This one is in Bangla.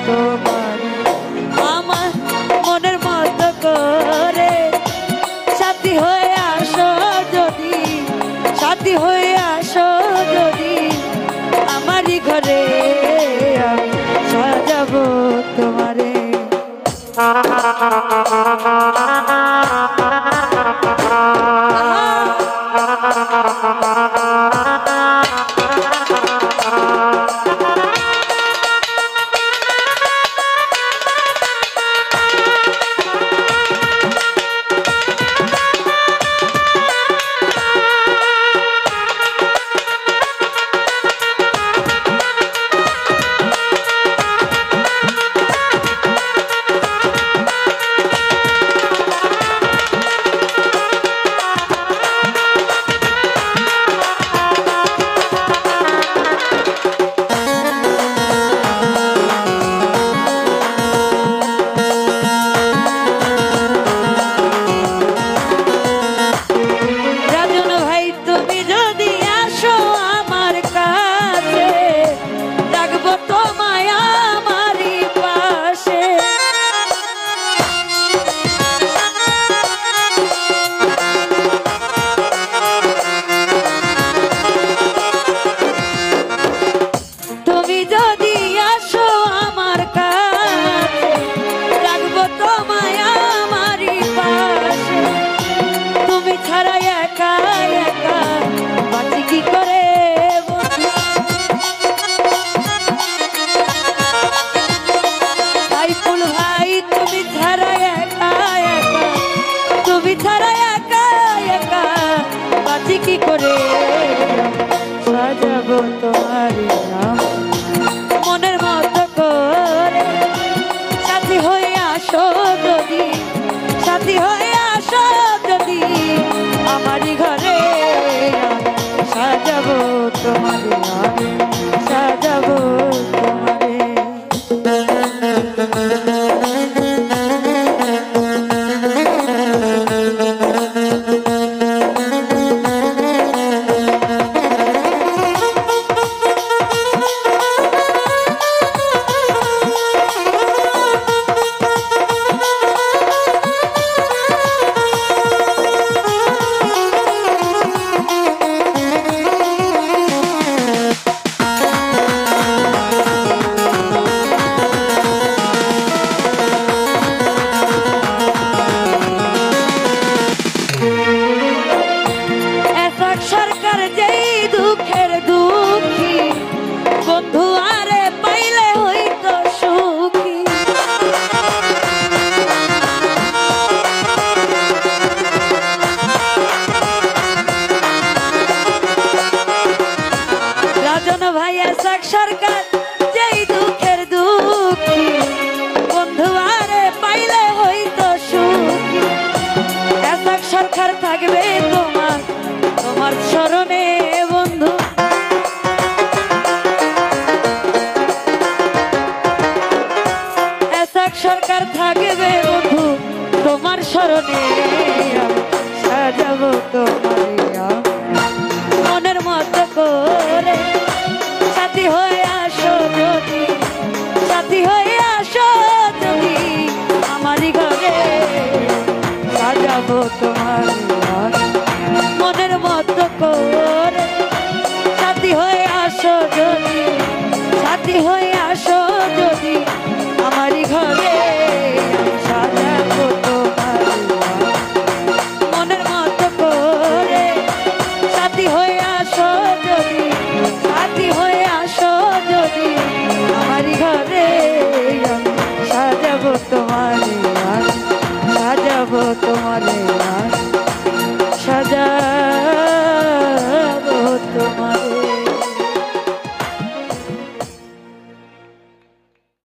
তোমার আমার মনের মতো করে সাথী হয়ে আসো যদি, সাথী হয়ে আসো যদি আমারই ঘরে আমি সাজাবো তোমারে। কি করে সাজাবো তোমার নাম মনের মতো করে সাথী হয়ে আসো যদি, সাথী হয়ে আসো যদি আমারই ঘরে সাজাবো তোমার নাম সাজাবো তোমারে। সরকার যেই দুঃখের দুঃখী বন্ধু আরে পাইলে হইতো সুখী। রাজন ভাই এসাক সরকার যেই দুঃখের দুঃখী বন্ধু আরে পাইলে হইতো সুখী। এসাক সরকার থাকবে তোমার তোমার স্মরণে বন্ধু, এসাক সরকার থাকবে বন্ধু তোমার স্মরণে সাজাবো তোমার মনের মতো করে সাথী হয়ে আসো যদি, সাথী হয়ে আসো যদি আমারই ঘরে সাজাবো তোমার মনের মতো করে সাথী হয়ে আসো যদি, সাথী হয়ে আসো যদি আমারই ঘরে সাজাবো তোমার মনের মতো করে সাথী হয়ে আসো যদি, সাথী হয়ে আসো যদি আমারই ঘরে সাজাবো তোমার সাজাবো তোমারে।